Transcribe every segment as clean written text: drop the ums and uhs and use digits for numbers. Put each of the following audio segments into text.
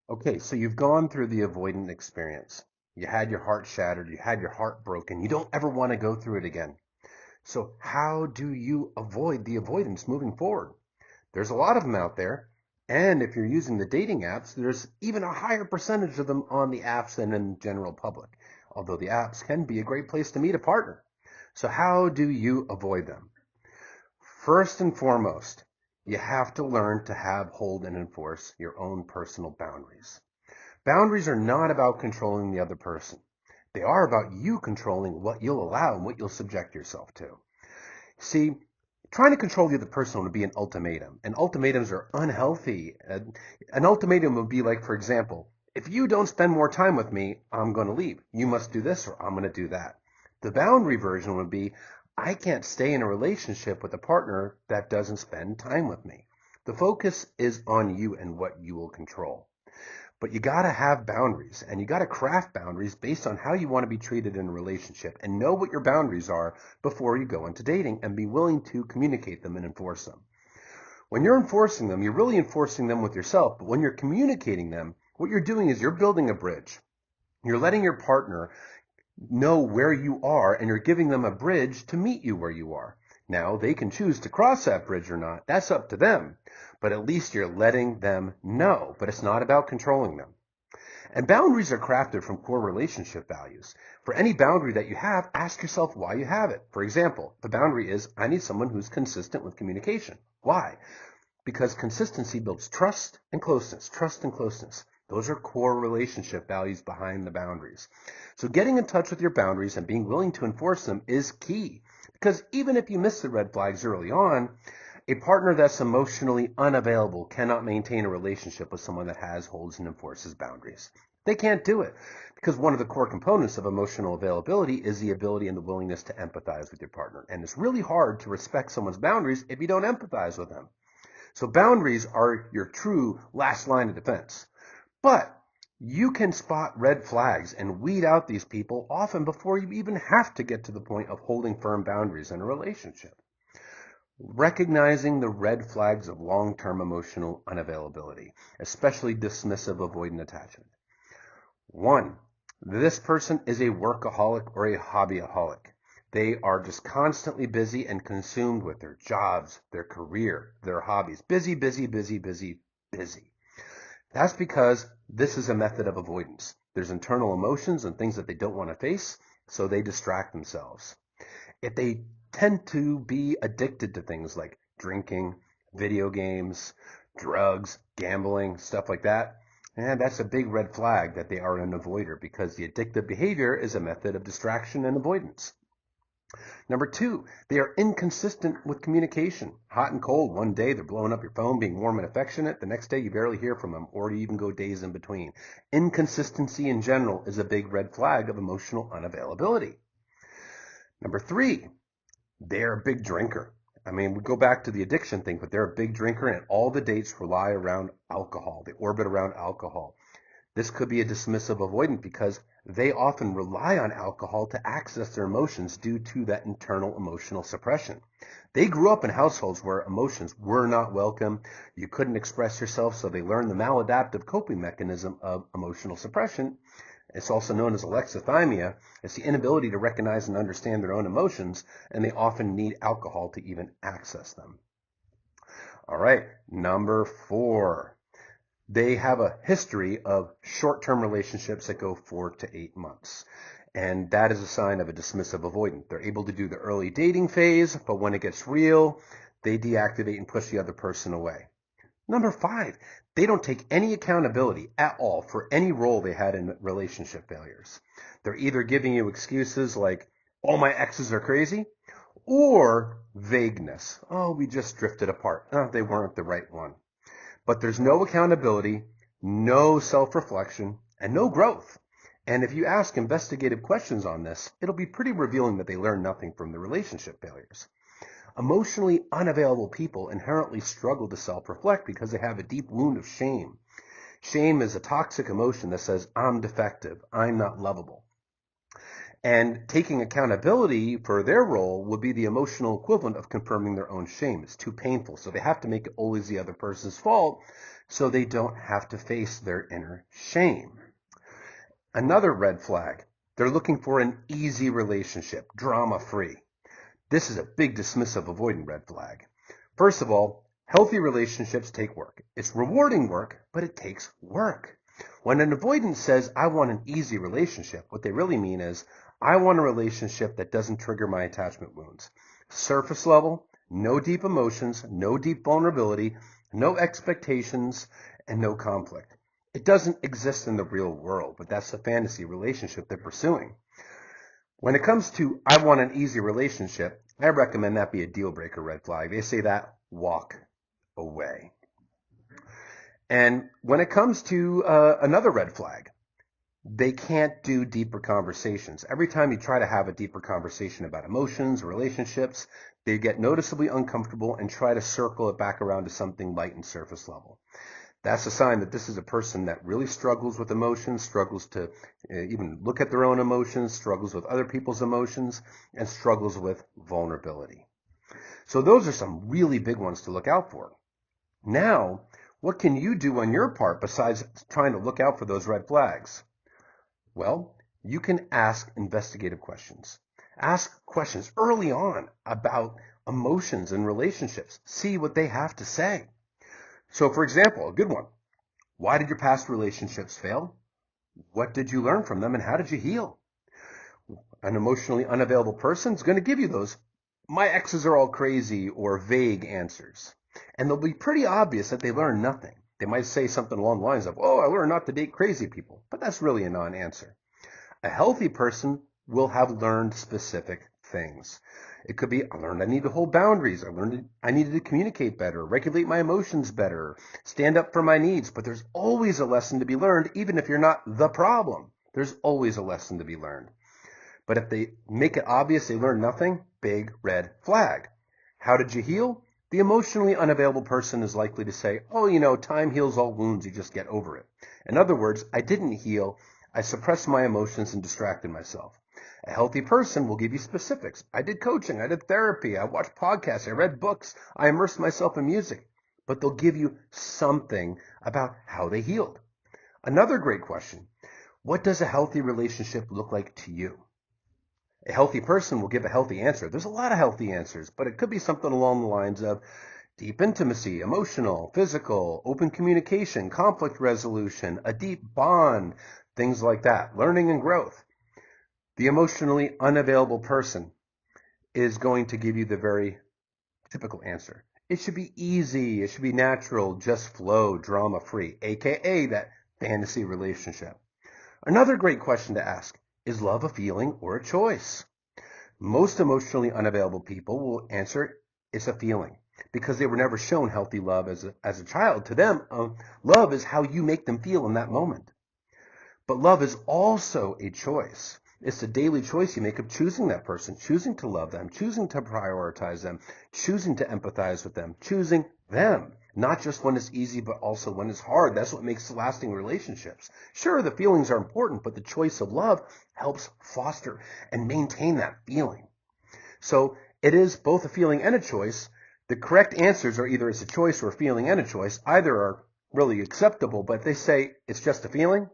Okay, so you've gone through the avoidant experience. You had your heart shattered, you had your heart broken. You don't ever want to go through it again. So how do you avoid the avoidance moving forward? There's a lot of them out there. And if you're using the dating apps, there's even a higher percentage of them on the apps than in the general public. Although the apps can be a great place to meet a partner. So how do you avoid them? First and foremost, you have to learn to have, hold, and enforce your own personal boundaries. Boundaries are not about controlling the other person. They are about you controlling what you'll allow and what you'll subject yourself to. See, trying to control the other person would be an ultimatum, and ultimatums are unhealthy. An ultimatum would be like, for example, if you don't spend more time with me, I'm going to leave. You must do this or I'm going to do that. The boundary version would be, I can't stay in a relationship with a partner that doesn't spend time with me. The focus is on you and what you will control. But you got to have boundaries, and you got to craft boundaries based on how you want to be treated in a relationship, and know what your boundaries are before you go into dating, and be willing to communicate them and enforce them. When you're enforcing them, you're really enforcing them with yourself, but when you're communicating them, what you're doing is you're building a bridge. You're letting your partner know where you are, and you're giving them a bridge to meet you where you are. Now, they can choose to cross that bridge or not. That's up to them. But at least you're letting them know. But it's not about controlling them. And boundaries are crafted from core relationship values. For any boundary that you have, ask yourself why you have it. For example, the boundary is, I need someone who's consistent with communication. Why? Because consistency builds trust and closeness. Trust and closeness. Those are core relationship values behind the boundaries. So getting in touch with your boundaries and being willing to enforce them is key. Because even if you miss the red flags early on, a partner that's emotionally unavailable cannot maintain a relationship with someone that has, holds, and enforces boundaries. They can't do it because one of the core components of emotional availability is the ability and the willingness to empathize with your partner. And it's really hard to respect someone's boundaries if you don't empathize with them. So boundaries are your true last line of defense. But you can spot red flags and weed out these people often before you even have to get to the point of holding firm boundaries in a relationship. Recognizing the red flags of long-term emotional unavailability, especially dismissive avoidant attachment. 1. This person is a workaholic or a hobbyaholic. They are just constantly busy and consumed with their jobs, their career, their hobbies. Busy, busy, busy, busy, busy. That's because this is a method of avoidance. There's internal emotions and things that they don't want to face, so they distract themselves. If they tend to be addicted to things like drinking, video games, drugs, gambling, stuff like that, and that's a big red flag that they are an avoider because the addictive behavior is a method of distraction and avoidance. Number 2, they are inconsistent with communication. Hot and cold. One day they're blowing up your phone, being warm and affectionate. The next day you barely hear from them, or you even go days in between. Inconsistency in general is a big red flag of emotional unavailability. Number 3, they're a big drinker. I mean, we go back to the addiction thing, but they're a big drinker, and all the dates rely around alcohol. They orbit around alcohol. This could be a dismissive avoidant because they often rely on alcohol to access their emotions due to that internal emotional suppression. They grew up in households where emotions were not welcome. You couldn't express yourself, so they learned the maladaptive coping mechanism of emotional suppression. It's also known as alexithymia. It's the inability to recognize and understand their own emotions, and they often need alcohol to even access them. All right, number 4. They have a history of short-term relationships that go 4 to 8 months. And that is a sign of a dismissive avoidant. They're able to do the early dating phase, but when it gets real, they deactivate and push the other person away. Number 5, they don't take any accountability at all for any role they had in relationship failures. They're either giving you excuses like, all my exes are crazy, or vagueness. Oh, we just drifted apart. Oh, they weren't the right one. But there's no accountability, no self-reflection, and no growth. And if you ask investigative questions on this, it'll be pretty revealing that they learn nothing from the relationship failures. Emotionally unavailable people inherently struggle to self-reflect because they have a deep wound of shame. Shame is a toxic emotion that says, I'm defective, I'm not lovable. And taking accountability for their role would be the emotional equivalent of confirming their own shame. It's too painful. So they have to make it always the other person's fault so they don't have to face their inner shame. Another red flag. They're looking for an easy relationship, drama-free. This is a big dismissive avoidant red flag. First of all, healthy relationships take work. It's rewarding work, but it takes work. When an avoidant says, I want an easy relationship, what they really mean is, I want a relationship that doesn't trigger my attachment wounds. Surface level, no deep emotions, no deep vulnerability, no expectations, and no conflict. It doesn't exist in the real world, but that's the fantasy relationship they're pursuing. When it comes to, I want an easy relationship, I recommend that be a deal breaker red flag. They say that, walk away. And when it comes to another red flag, they can't do deeper conversations. Every time you try to have a deeper conversation about emotions, relationships, they get noticeably uncomfortable and try to circle it back around to something light and surface level. That's a sign that this is a person that really struggles with emotions, struggles to even look at their own emotions, struggles with other people's emotions, and struggles with vulnerability. So those are some really big ones to look out for. Now, what can you do on your part besides trying to look out for those red flags? Well, you can ask investigative questions. Ask questions early on about emotions and relationships. See what they have to say. So, for example, a good one. Why did your past relationships fail? What did you learn from them and how did you heal? An emotionally unavailable person is going to give you those, my exes are all crazy or vague answers. And they'll be pretty obvious that they learned nothing. They might say something along the lines of, oh, I learned not to date crazy people. But that's really a non-answer. A healthy person will have learned specific things. It could be, I learned I need to hold boundaries. I learned I needed to communicate better, regulate my emotions better, stand up for my needs. But there's always a lesson to be learned, even if you're not the problem. There's always a lesson to be learned. But if they make it obvious they learned nothing, big red flag. How did you heal? The emotionally unavailable person is likely to say, oh, time heals all wounds, you just get over it. In other words, I didn't heal. I suppressed my emotions and distracted myself. A healthy person will give you specifics. I did coaching, I did therapy, I watched podcasts, I read books, I immersed myself in music. But they'll give you something about how they healed. Another great question, what does a healthy relationship look like to you? A healthy person will give a healthy answer. There's a lot of healthy answers, but it could be something along the lines of deep intimacy, emotional, physical, open communication, conflict resolution, a deep bond, things like that, learning and growth. The emotionally unavailable person is going to give you the very typical answer. It should be easy, it should be natural, just flow, drama-free, aka that fantasy relationship. Another great question to ask, is love a feeling or a choice? Most emotionally unavailable people will answer it's a feeling because they were never shown healthy love as a child. To them, love is how you make them feel in that moment. But love is also a choice. It's a daily choice you make of choosing that person, choosing to love them, choosing to prioritize them, choosing to empathize with them, choosing them. Not just when it's easy, but also when it's hard. That's what makes lasting relationships. Sure, the feelings are important, but the choice of love helps foster and maintain that feeling. So it is both a feeling and a choice. The correct answers are either it's a choice or a feeling and a choice. Either are really acceptable, but they say it's just a feeling.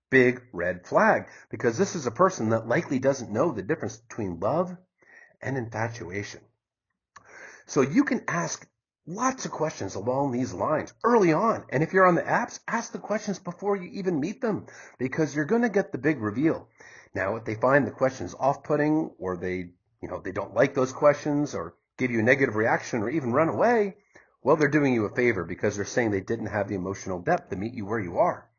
Big red flag, because this is a person that likely doesn't know the difference between love and infatuation. So you can ask lots of questions along these lines early on. And if you're on the apps, ask the questions before you even meet them, because you're going to get the big reveal. Now, if they find the questions off-putting, or they don't like those questions, or give you a negative reaction, or even run away, well, they're doing you a favor because they're saying they didn't have the emotional depth to meet you where you are.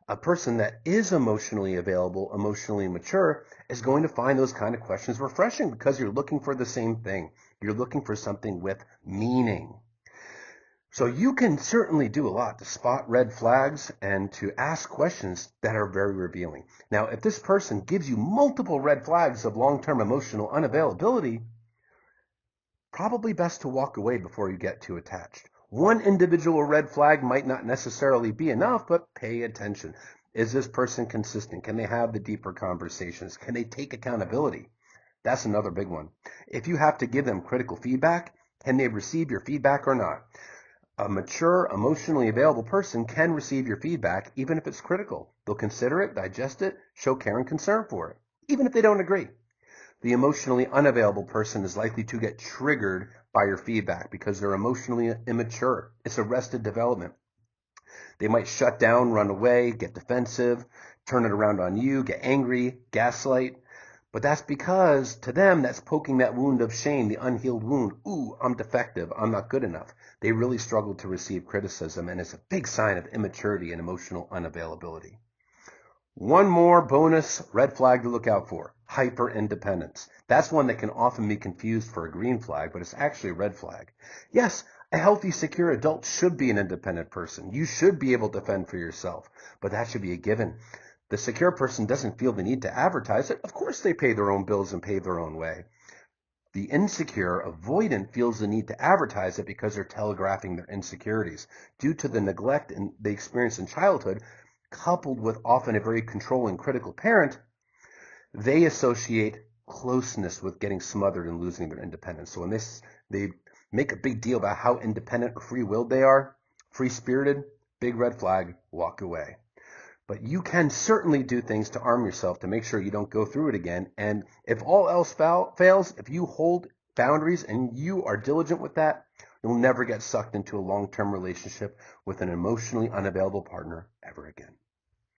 A person that is emotionally available, emotionally mature, is going to find those kind of questions refreshing because you're looking for the same thing. You're looking for something with meaning. So you can certainly do a lot to spot red flags and to ask questions that are very revealing. Now, if this person gives you multiple red flags of long-term emotional unavailability, probably best to walk away before you get too attached. One individual red flag might not necessarily be enough, but pay attention. Is this person consistent? Can they have the deeper conversations? Can they take accountability? That's another big one. If you have to give them critical feedback, can they receive your feedback or not? A mature, emotionally available person can receive your feedback even if it's critical. They'll consider it, digest it, show care and concern for it, even if they don't agree. The emotionally unavailable person is likely to get triggered by your feedback because they're emotionally immature. It's arrested development. They might shut down, run away, get defensive, turn it around on you, get angry, gaslight. But that's because to them, that's poking that wound of shame, the unhealed wound. Ooh, I'm defective. I'm not good enough. They really struggle to receive criticism, and it's a big sign of immaturity and emotional unavailability. One more bonus red flag to look out for: hyper-independence. That's one that can often be confused for a green flag, but it's actually a red flag. Yes, a healthy, secure adult should be an independent person. You should be able to fend for yourself, but that should be a given. The secure person doesn't feel the need to advertise it. Of course they pay their own bills and pave their own way. The insecure avoidant feels the need to advertise it because they're telegraphing their insecurities due to the neglect they experience in childhood, coupled with often a very controlling, critical parent. They associate closeness with getting smothered and losing their independence. So when they make a big deal about how independent or free-willed they are, free-spirited, big red flag, walk away. But you can certainly do things to arm yourself to make sure you don't go through it again. And if all else fails, if you hold boundaries and you are diligent with that, you'll never get sucked into a long-term relationship with an emotionally unavailable partner ever again.